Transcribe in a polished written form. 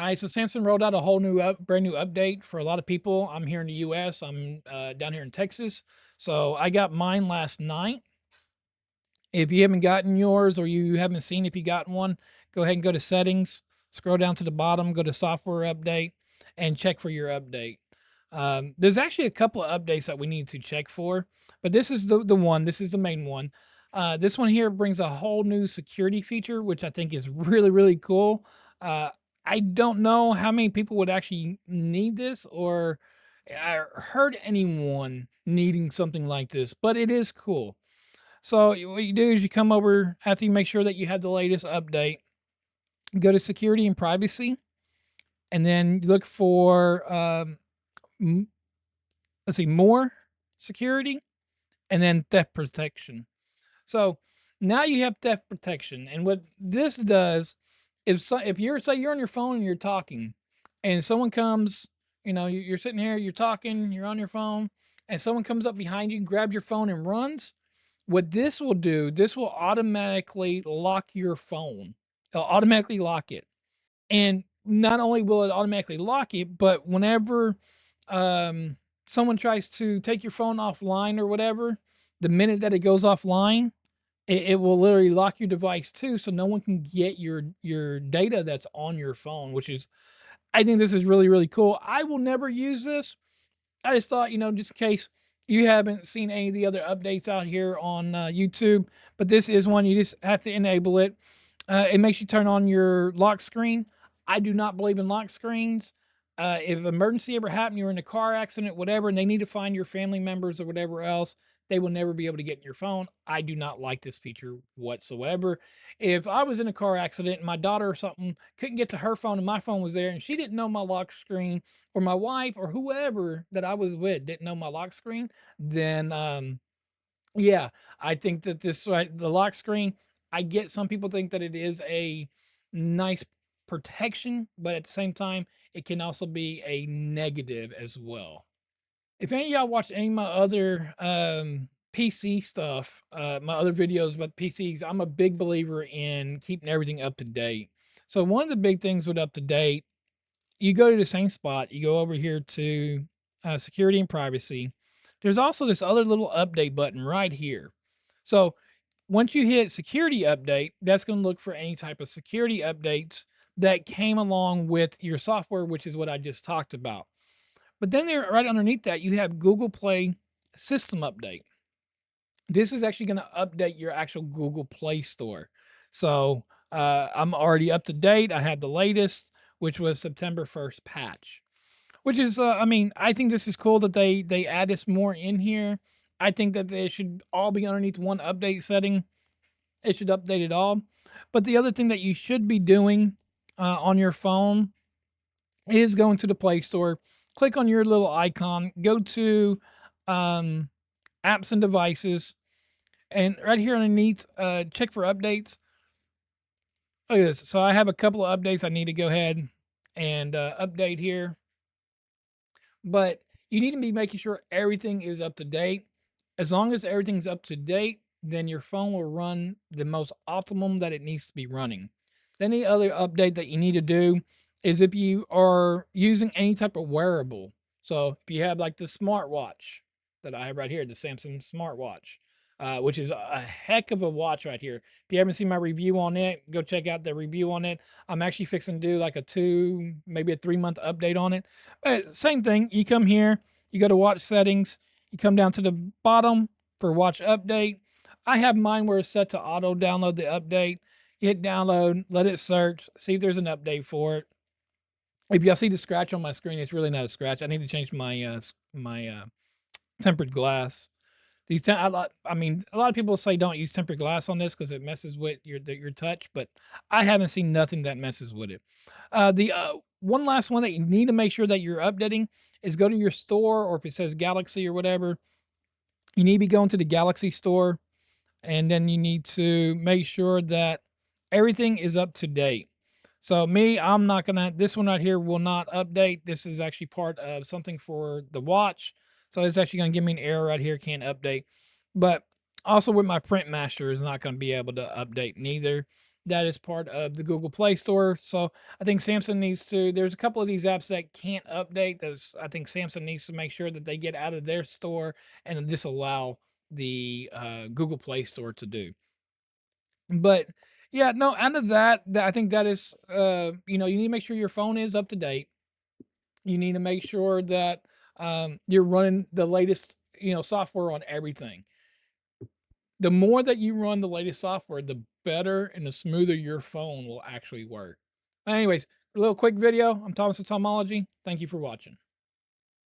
All right, so Samsung rolled out a whole brand new update for a lot of people. I'm here in the US. I'm down here in Texas. So I got mine last night. If you haven't gotten yours or you haven't seen if you gotten one, go ahead and go to settings, scroll down to the bottom, go to software update, and check for your update. There's actually a couple of updates that we need to check for, but this is the one. This is the main one. This one here brings a whole new security feature, which I think is really cool. Uh, I don't know how many people would actually need this, or I heard anyone needing something like this, but it is cool. So what you do is you come over after you make sure that you have the latest update. Go to security and privacy, and then you look for m- let's see, more security, and then theft protection. So now you have theft protection, and what this does, if you're, say you're on your phone and you're talking, and someone comes, you're sitting here, you're talking, you're on your phone, and someone comes up behind you, grab your phone, and runs. What this will do, this will automatically lock your phone. It'll automatically lock it. And not only will it automatically lock it, but whenever someone tries to take your phone offline or whatever, the minute that it goes offline, it will literally lock your device too, so no one can get your data that's on your phone, which is, I think this is really cool. I will never use this. I just thought, just in case you haven't seen any of the other updates out here on YouTube, but this is one you just have to enable it. It makes you turn on your lock screen. I do not believe in lock screens. If an emergency ever happened, you're in a car accident, whatever, and they need to find your family members or whatever else, they will never be able to get in your phone. I do not like this feature whatsoever. If I was in a car accident and my daughter or something couldn't get to her phone and my phone was there and she didn't know my lock screen, or my wife or whoever that I was with didn't know my lock screen, then yeah, I think that this, right, the lock screen, I get some people think that it is a nice protection, but at the same time, it can also be a negative as well. If any of y'all watched any of my other PC stuff, my other videos about PCs, I'm a big believer in keeping everything up to date. So one of the big things with up to date, you go to the same spot, you go over here to security and privacy. There's also this other little update button right here. So once you hit security update, that's going to look for any type of security updates that came along with your software, which is what I just talked about. But then there, right underneath that, you have Google Play system update. This is actually going to update your actual Google Play Store. So I'm already up to date. I have the latest, which was September 1st patch, which is, I mean, I think this is cool that they add this more in here. I think that they should all be underneath one update setting. It should update it all. But the other thing that you should be doing on your phone is going to the Play Store, click on your little icon, go to um, apps and devices, and right here underneath, check for updates. Look at this. So I have a couple of updates I need to go ahead and update here. But you need to be making sure everything is up to date. As long as everything's up to date, then your phone will run the most optimum that it needs to be running. Then the other update that you need to do is if you are using any type of wearable. So if you have like the smartwatch that I have right here, the Samsung smartwatch, which is a heck of a watch right here. If you haven't seen my review on it, go check out the review on it. I'm actually fixing to do like a 2, maybe a 3-month update on it. But same thing. You come here, you go to watch settings, you come down to the bottom for watch update. I have mine where it's set to auto download the update. You hit download, let it search, see if there's an update for it. If y'all see the scratch on my screen, it's really not a scratch. I need to change my tempered glass. I mean, a lot of people say don't use tempered glass on this because it messes with your touch, but I haven't seen nothing that messes with it. The one last one that you need to make sure that you're updating is go to your store, or if it says Galaxy or whatever, you need to be going to the Galaxy store, and then you need to make sure that everything is up to date. So me, I'm not gonna. This one right here will not update. This is actually part of something for the watch, so it's actually gonna give me an error right here. Can't update. But also with my print master is not gonna be able to update neither. that is part of the Google Play Store. So I think Samsung needs to. There's a couple of these apps that can't update. Those I think Samsung needs to make sure that they get out of their store and just allow the Google Play Store to do. But yeah, no, out of that, I think that is, you know, you need to make sure your phone is up to date. You need to make sure that you're running the latest, you know, software on everything. The more that you run the latest software, the better and the smoother your phone will actually work. Anyways, a little quick video. I'm Thomas of Tomology. Thank you for watching.